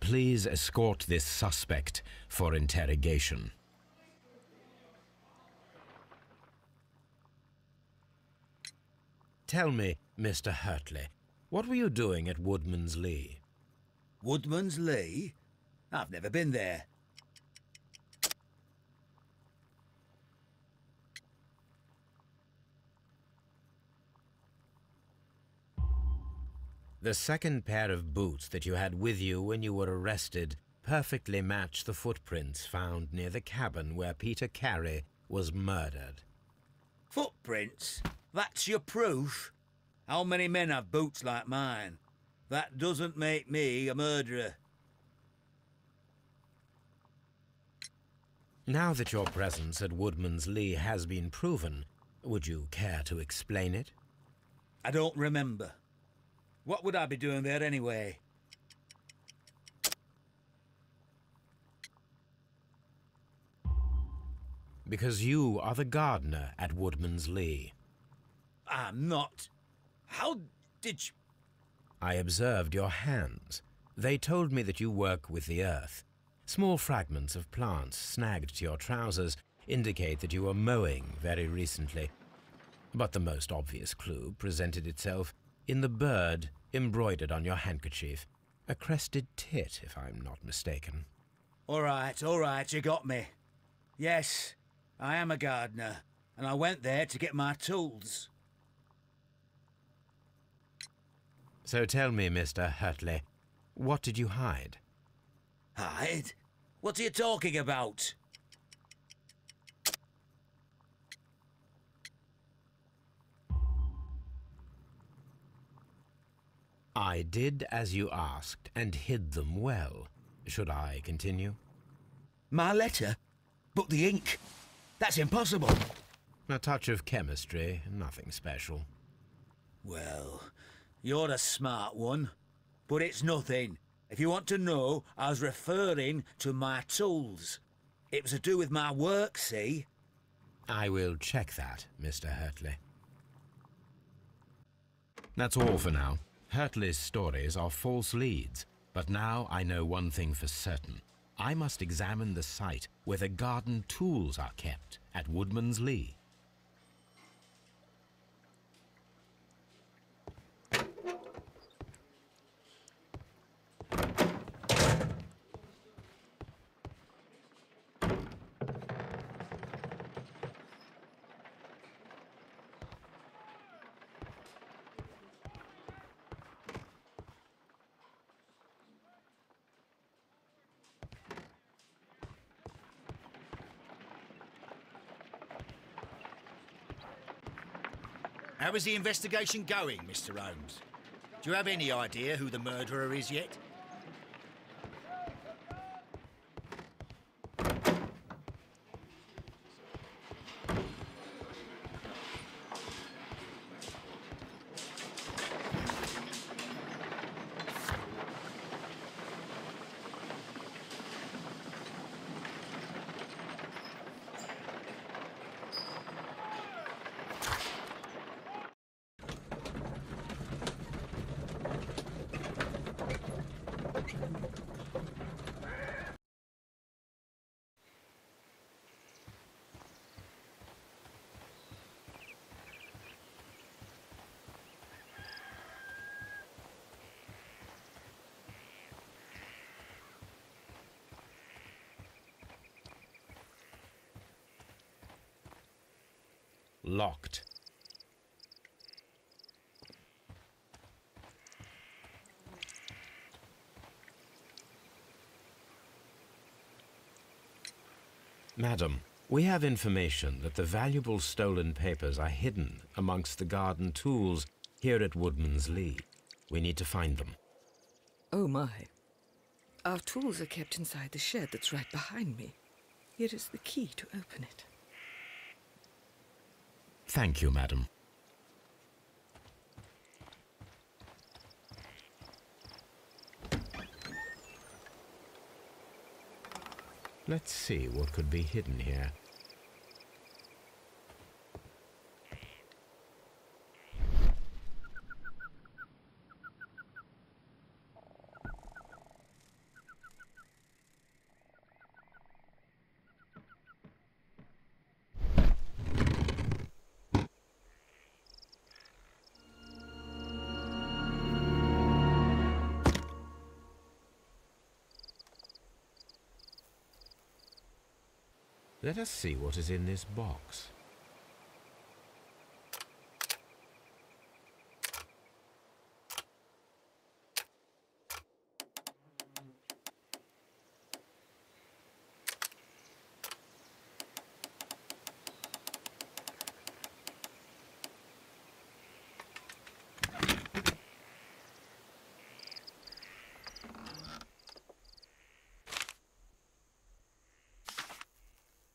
Please escort this suspect for interrogation. Tell me, Mr. Hurtley, what were you doing at Woodman's Lee? Woodman's Lee? I've never been there. The second pair of boots that you had with you when you were arrested perfectly match the footprints found near the cabin where Peter Carey was murdered. Footprints? That's your proof? How many men have boots like mine? That doesn't make me a murderer. Now that your presence at Woodman's Lee has been proven, would you care to explain it? I don't remember. What would I be doing there anyway? Because you are the gardener at Woodman's Lee. I'm not. How did you... I observed your hands. They told me that you work with the earth. Small fragments of plants snagged to your trousers indicate that you were mowing very recently. But the most obvious clue presented itself in the bird embroidered on your handkerchief. A crested tit, if I'm not mistaken. All right, you got me. Yes, I am a gardener, and I went there to get my tools. So tell me, Mr. Hurtley, what did you hide? Hide? What are you talking about? I did as you asked and hid them well. Should I continue? My letter? But the ink? That's impossible. A touch of chemistry, nothing special. Well, you're a smart one, but it's nothing. If you want to know, I was referring to my tools. It was to do with my work, see? I will check that, Mr. Hurtley. That's all for now. Hurtley's stories are false leads, but now I know one thing for certain. I must examine the site where the garden tools are kept at Woodman's Lee. How is the investigation going, Mr. Holmes? Do you have any idea who the murderer is yet? Locked. Madam, we have information that the valuable stolen papers are hidden amongst the garden tools here at Woodman's Lee. We need to find them. Oh my. Our tools are kept inside the shed that's right behind me. Here is the key to open it. Thank you, madam. Let's see what could be hidden here. Let us see what is in this box.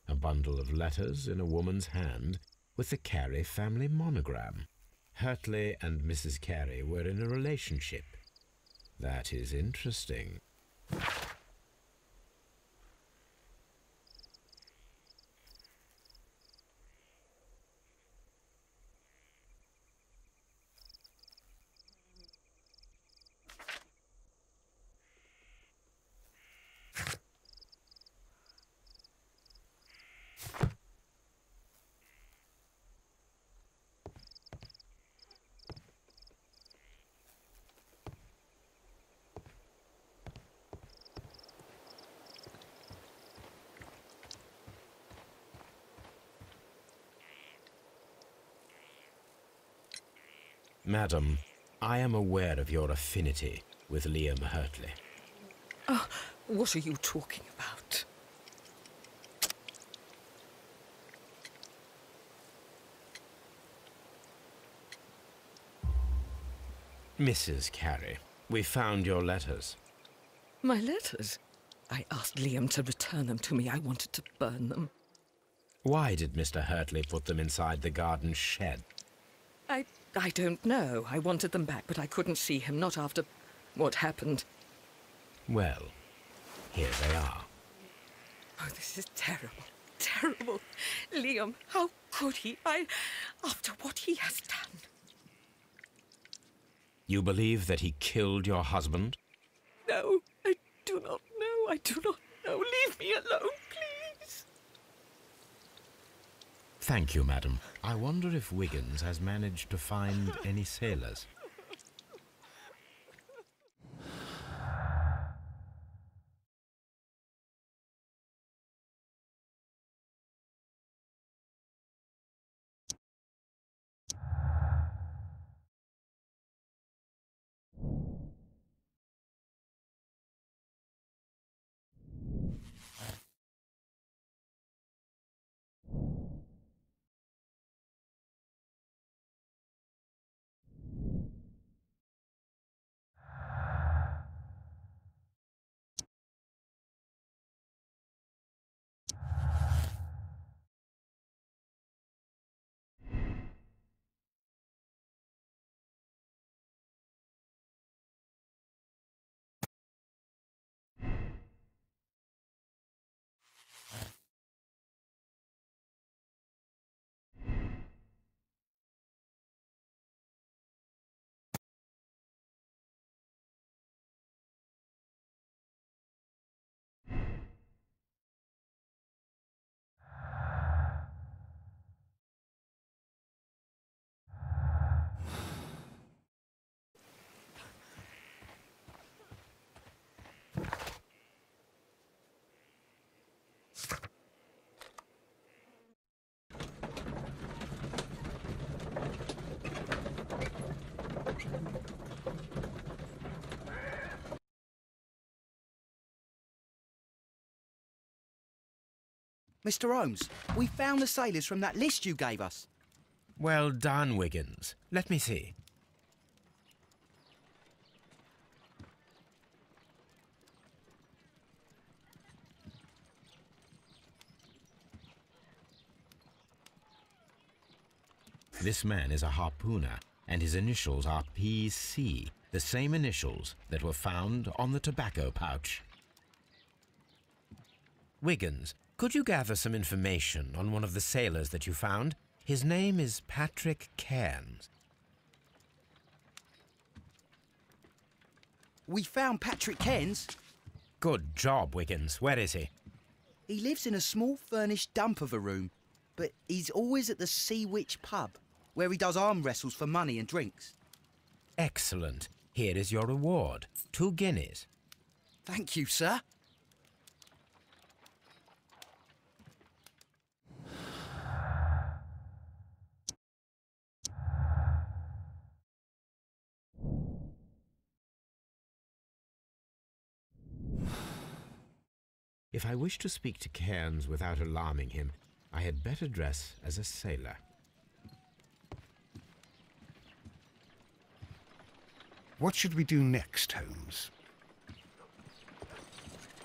A bundle of letters in a woman's hand with the Carey family monogram. Hurtley and Mrs. Carey were in a relationship. That is interesting. Madam, I am aware of your affinity with Liam Hurtley. Oh, what are you talking about? Mrs. Carey, we found your letters. My letters? I asked Liam to return them to me. I wanted to burn them. Why did Mr. Hurtley put them inside the garden shed? I don't know. I wanted them back, but I couldn't see him, not after what happened. Well, here they are. Oh, this is terrible. Terrible. Liam, how could he? After what he has done. You believe that he killed your husband? No, I do not know. I do not know. Leave me alone, please. Thank you, madam. I wonder if Wiggins has managed to find any sailors. Mr. Holmes, we found the sailors from that list you gave us. Well done, Wiggins. Let me see. This man is a harpooner, and his initials are PC, the same initials that were found on the tobacco pouch. Wiggins, could you gather some information on one of the sailors that you found? His name is Patrick Cairns. We found Patrick Cairns. Good job, Wiggins. Where is he? He lives in a small furnished dump of a room, but he's always at the Sea Witch pub, where he does arm wrestles for money and drinks. Excellent. Here is your reward. 2 guineas. Thank you, sir. If I wish to speak to Cairns without alarming him, I had better dress as a sailor. What should we do next, Holmes?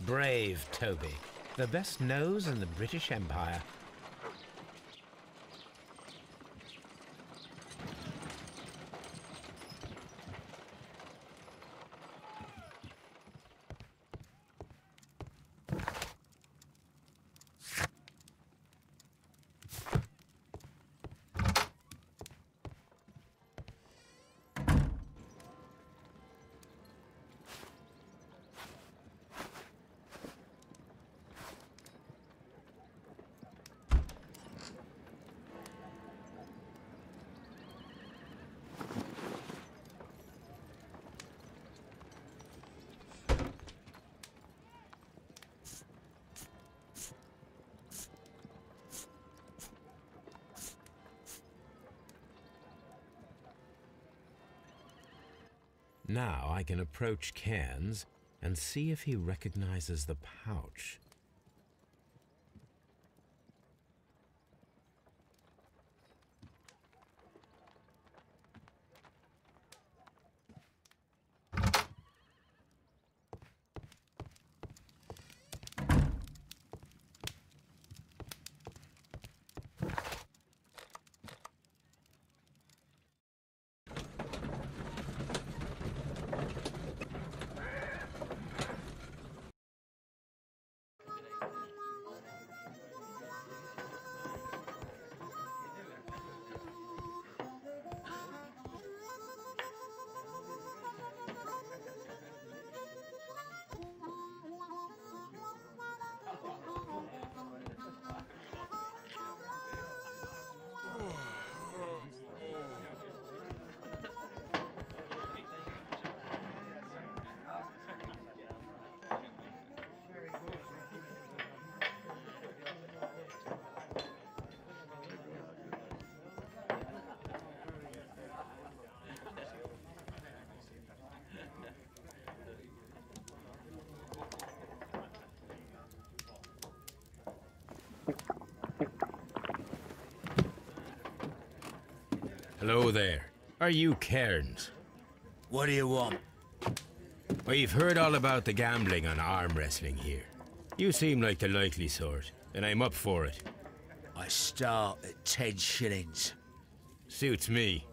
Brave Toby, the best nose in the British Empire. Now I can approach Cairns and see if he recognizes the pouch. Hello there. Are you Cairns? What do you want? We've heard all about the gambling and arm wrestling here. You seem like the likely sort, and I'm up for it. I start at 10 shillings. Suits me.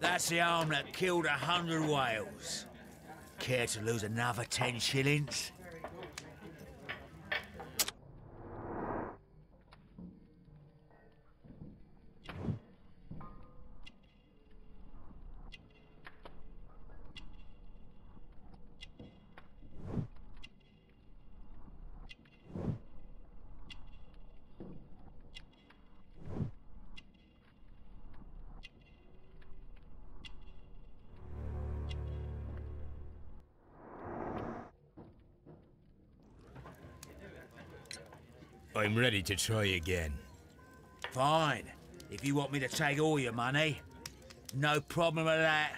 That's the arm that killed 100 whales. Care to lose another 10 shillings? I'm ready to try again. Fine. If you want me to take all your money, no problem with that.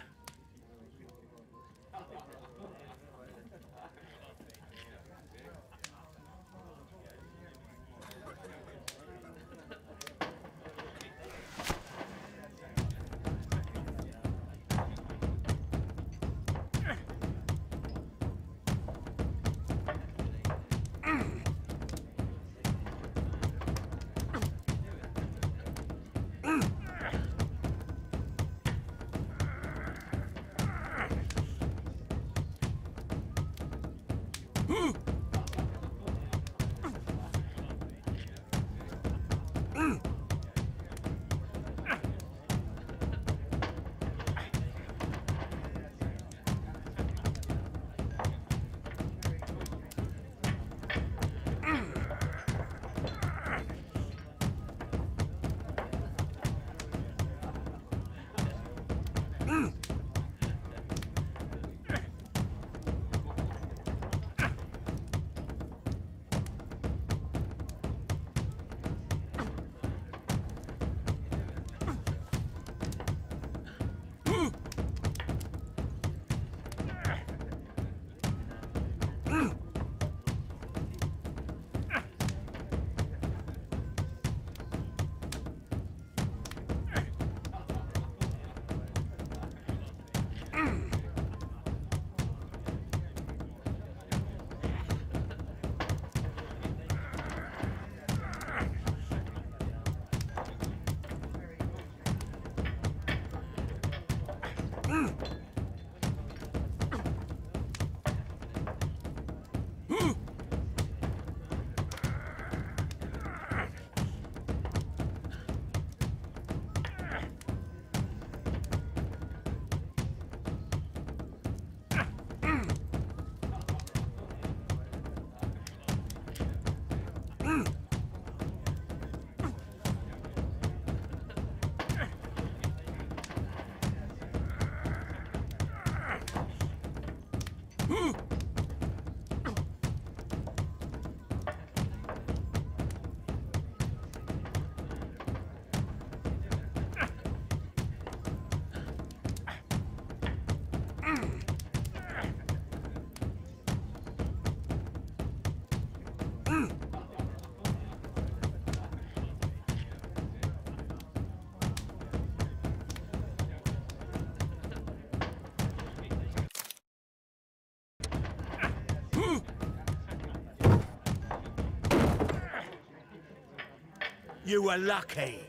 You were lucky.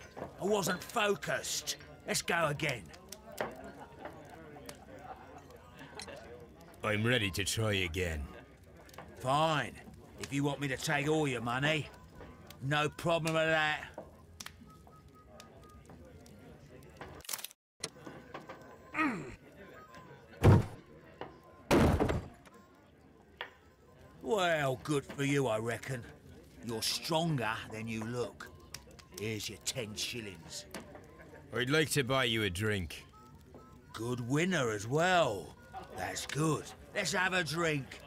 I wasn't focused. Let's go again. I'm ready to try again. Fine. If you want me to take all your money, no problem with that. Well, good for you, I reckon. You're stronger than you look. Here's your 10 shillings. I'd like to buy you a drink. Good winner as well. That's good. Let's have a drink.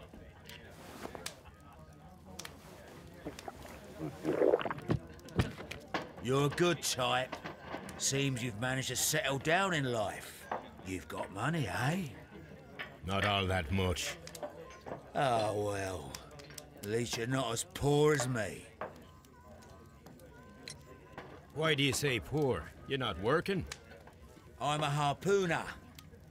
You're a good type. Seems you've managed to settle down in life. You've got money, eh? Not all that much. Oh, well. At least you're not as poor as me. Why do you say poor? You're not working? I'm a harpooner.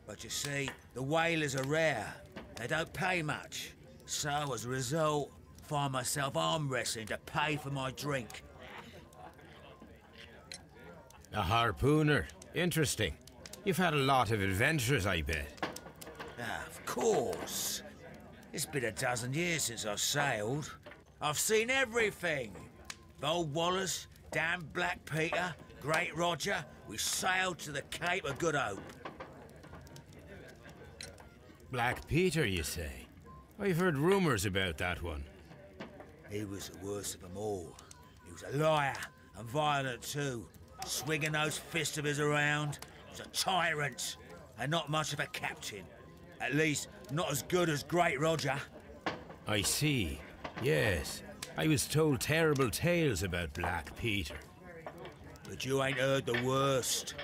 But you see, the whalers are rare. They don't pay much. So, as a result, find myself arm wrestling to pay for my drink. A harpooner. Interesting. You've had a lot of adventures, I bet. Ah, of course. It's been a dozen years since I've sailed. I've seen everything. Old Wallace, damn Black Peter, Great Roger. We sailed to the Cape of Good Hope. Black Peter, you say? I've heard rumours about that one. He was the worst of them all. He was a liar, and violent too. Swinging those fists of his around. He was a tyrant, and not much of a captain. At least, not as good as Great Roger. I see. Yes. I was told terrible tales about Black Peter. But you ain't heard the worst.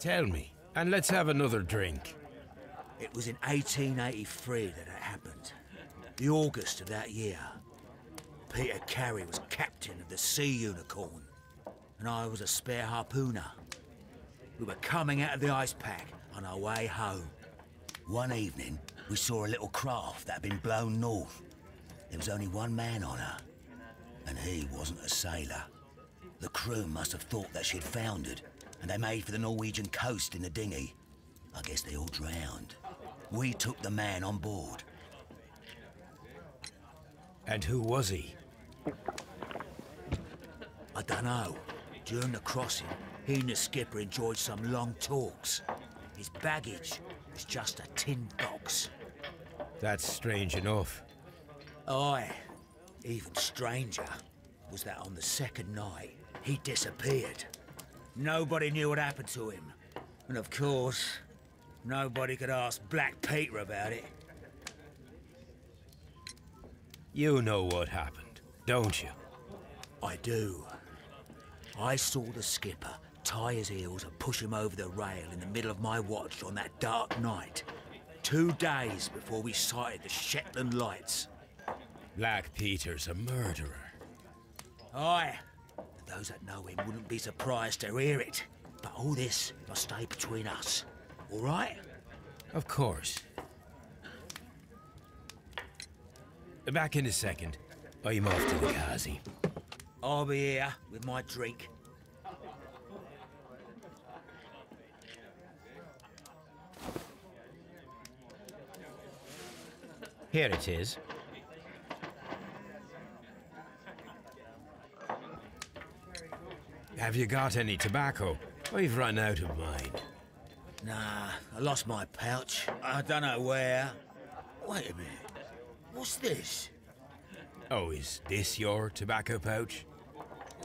Tell me, and let's have another drink. It was in 1883 that it happened. The August of that year. Peter Carey was captain of the Sea Unicorn, and I was a spare harpooner. We were coming out of the ice pack on our way home. One evening, we saw a little craft that had been blown north. There was only one man on her, and he wasn't a sailor. The crew must have thought that she'd foundered, and they made for the Norwegian coast in the dinghy. I guess they all drowned. We took the man on board. And who was he? I dunno. During the crossing, he and the skipper enjoyed some long talks. His baggage was just a tin box. That's strange enough. Aye. Even stranger was that on the second night, he disappeared. Nobody knew what happened to him. And of course, nobody could ask Black Peter about it. You know what happened, don't you? I do. I saw the skipper tie his heels and push him over the rail in the middle of my watch on that dark night. 2 days before we sighted the Shetland lights. Black Peter's a murderer. Aye. Those that know him wouldn't be surprised to hear it. But all this must stay between us. All right? Of course. Back in a second. I'm off to the Ghazi. I'll be here with my drink. Here it is. Have you got any tobacco? I've run out of mine. Nah, I lost my pouch. I don't know where. Wait a minute. What's this? Oh, is this your tobacco pouch?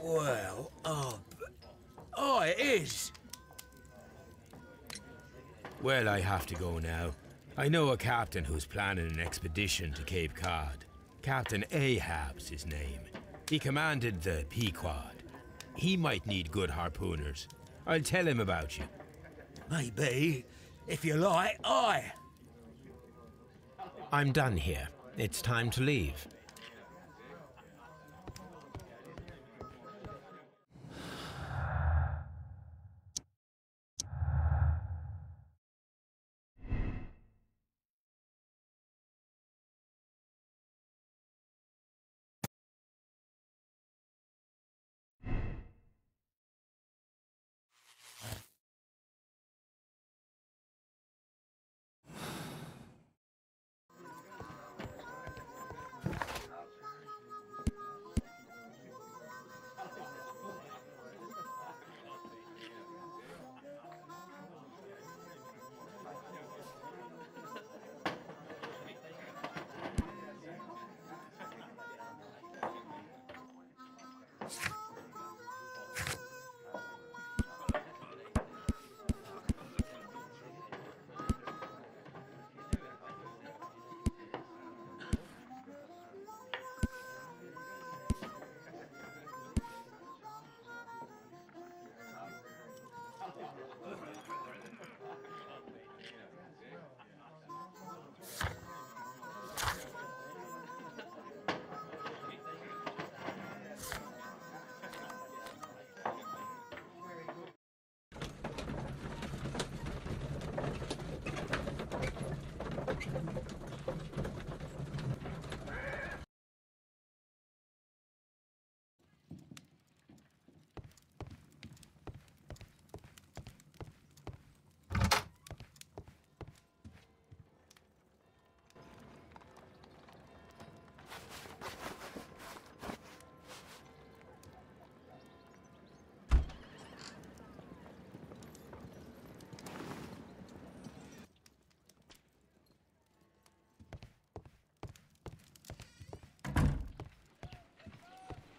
Well, oh, it is. Well, I have to go now. I know a captain who's planning an expedition to Cape Cod. Captain Ahab's his name. He commanded the Pequod. He might need good harpooners. I'll tell him about you. Maybe. If you like, aye. I'm done here. It's time to leave.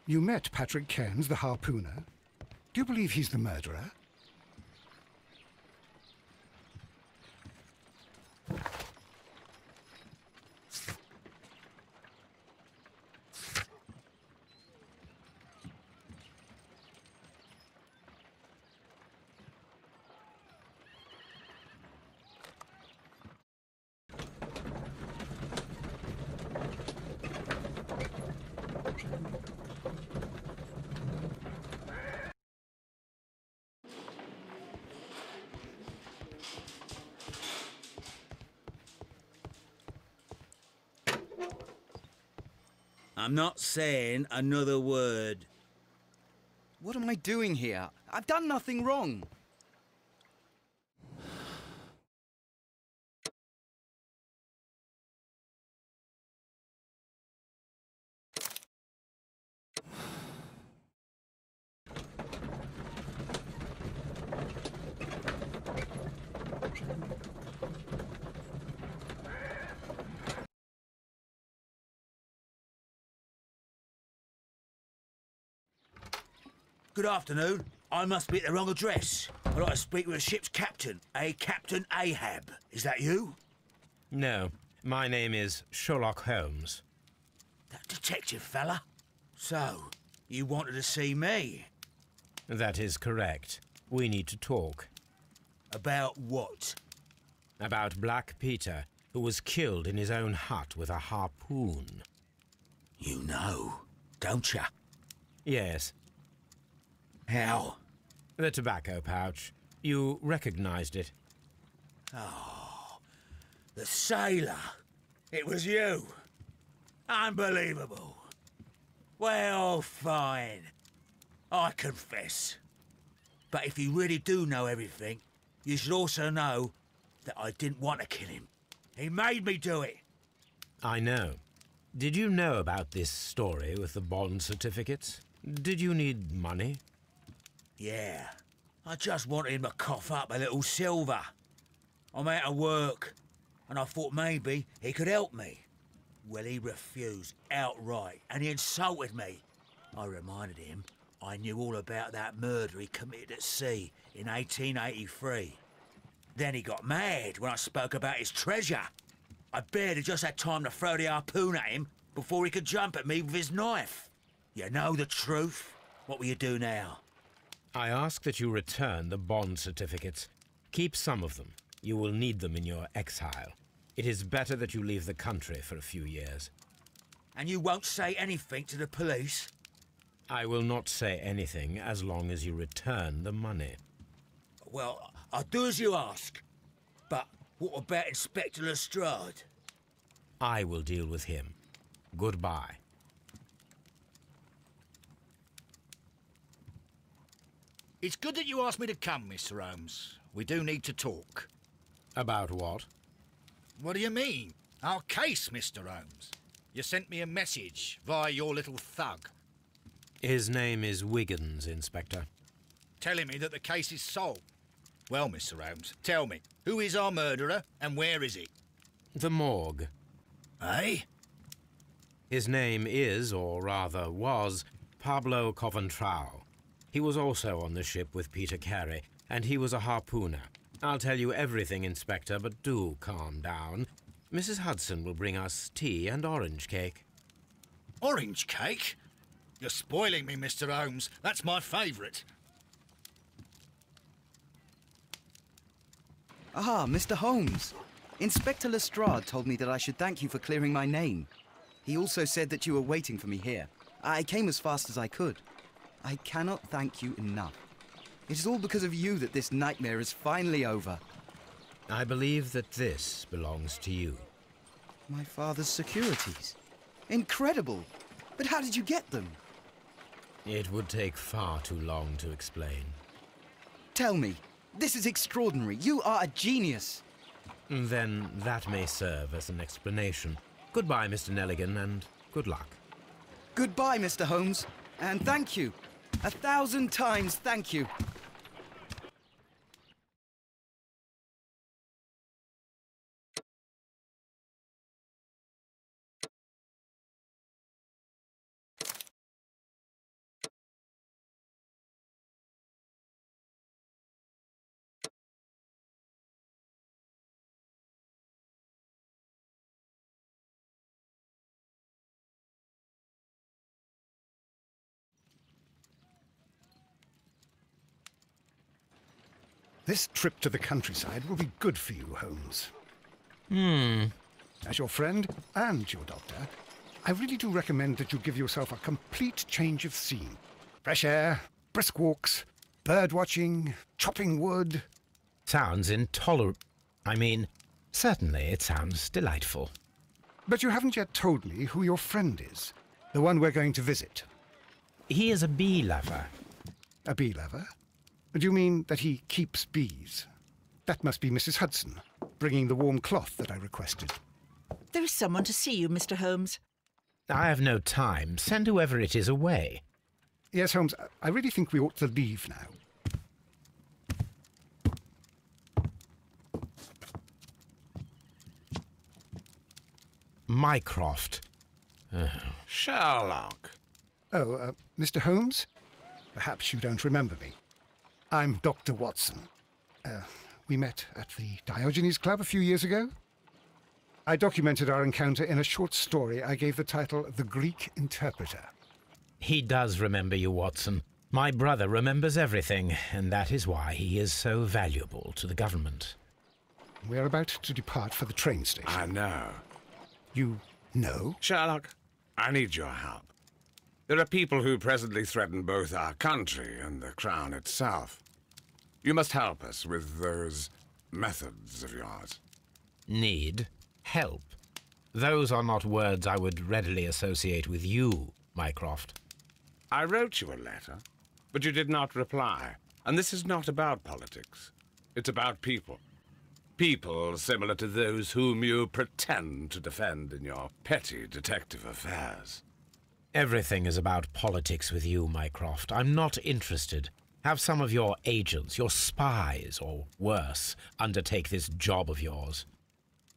You met Patrick Cairns, the harpooner. Do you believe he's the murderer? I'm not saying another word. What am I doing here? I've done nothing wrong. Good afternoon. I must be at the wrong address. I'd like to speak with a ship's captain, a Captain Ahab. Is that you? No, my name is Sherlock Holmes. That detective fella? So, you wanted to see me? That is correct. We need to talk. About what? About Black Peter, who was killed in his own hut with a harpoon. You know, don't you? Yes. How? The tobacco pouch. You recognized it. Oh, the sailor. It was you. Unbelievable. Well, fine. I confess. But if you really do know everything, you should also know that I didn't want to kill him. He made me do it. I know. Did you know about this story with the bond certificates? Did you need money? Yeah. I just wanted him to cough up a little silver. I'm out of work, and I thought maybe he could help me. Well, he refused outright, and he insulted me. I reminded him I knew all about that murder he committed at sea in 1883. Then he got mad when I spoke about his treasure. I barely just had time to throw the harpoon at him before he could jump at me with his knife. You know the truth. What will you do now? I ask that you return the bond certificates. Keep some of them. You will need them in your exile. It is better that you leave the country for a few years. And you won't say anything to the police? I will not say anything as long as you return the money. Well, I'll do as you ask. But what about Inspector Lestrade? I will deal with him. Goodbye. It's good that you asked me to come, Mr. Holmes. We do need to talk. About what? What do you mean? Our case, Mr. Holmes. You sent me a message via your little thug. His name is Wiggins, Inspector. Telling me that the case is solved. Well, Mr. Holmes, tell me, who is our murderer and where is he? The morgue. Eh? His name is, or rather was, Pablo Coventrao. He was also on the ship with Peter Carey, and he was a harpooner. I'll tell you everything, Inspector, but do calm down. Mrs. Hudson will bring us tea and orange cake. Orange cake? You're spoiling me, Mr. Holmes. That's my favourite. Ah, Mr. Holmes. Inspector Lestrade told me that I should thank you for clearing my name. He also said that you were waiting for me here. I came as fast as I could. I cannot thank you enough. It is all because of you that this nightmare is finally over. I believe that this belongs to you. My father's securities. Incredible! But how did you get them? It would take far too long to explain. Tell me. This is extraordinary. You are a genius. Then that may serve as an explanation. Goodbye, Mr. Neligan, and good luck. Goodbye, Mr. Holmes. And thank you. 1,000 times thank you. This trip to the countryside will be good for you, Holmes. As your friend and your doctor, I really do recommend that you give yourself a complete change of scene. Fresh air, brisk walks, bird watching, chopping wood. Sounds intolerable. I mean, certainly it sounds delightful. But you haven't yet told me who your friend is, the one we're going to visit. He is a bee lover. A bee lover? Do you mean that he keeps bees? That must be Mrs. Hudson, bringing the warm cloth that I requested. There is someone to see you, Mr. Holmes. I have no time. Send whoever it is away. Yes, Holmes, I really think we ought to leave now. Mycroft. Sherlock. Oh, Mr. Holmes? Perhaps you don't remember me. I'm Dr. Watson. We met at the Diogenes Club a few years ago. I documented our encounter in a short story I gave the title The Greek Interpreter. He does remember you, Watson. My brother remembers everything, and that is why he is so valuable to the government. We're about to depart for the train station. I know. You know? Sherlock, I need your help. There are people who presently threaten both our country and the Crown itself. You must help us with those methods of yours. Need? Help? Those are not words I would readily associate with you, Mycroft. I wrote you a letter, but you did not reply. And this is not about politics. It's about people. People similar to those whom you pretend to defend in your petty detective affairs. Everything is about politics with you, Mycroft. I'm not interested. Have some of your agents, your spies, or worse, undertake this job of yours.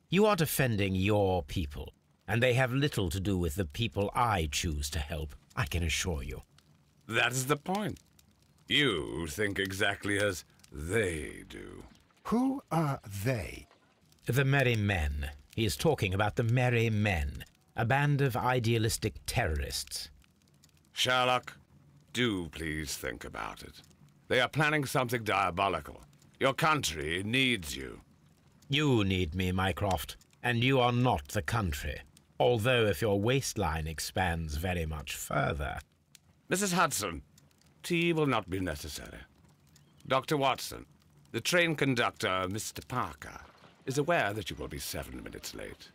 You are defending your people, and they have little to do with the people I choose to help, I can assure you. That is the point. You think exactly as they do. Who are they? The Merry Men. He is talking about the Merry Men, a band of idealistic terrorists. Sherlock, do please think about it. They are planning something diabolical. Your country needs you. You need me, Mycroft, and you are not the country. Although if your waistline expands very much further. Mrs. Hudson, tea will not be necessary. Dr. Watson, the train conductor, Mr. Parker, is aware that you will be 7 minutes late.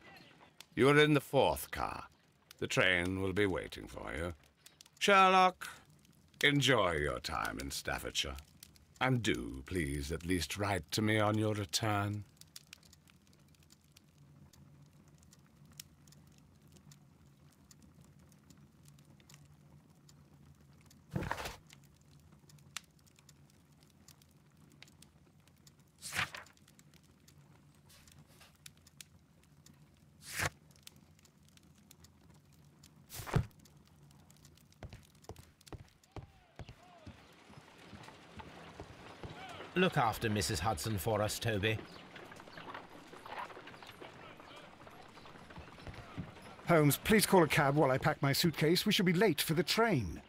You are in the 4th car. The train will be waiting for you. Sherlock, enjoy your time in Staffordshire. And do, please, at least write to me on your return. Look after Mrs. Hudson for us, Toby. Holmes, please call a cab while I pack my suitcase. We shall be late for the train.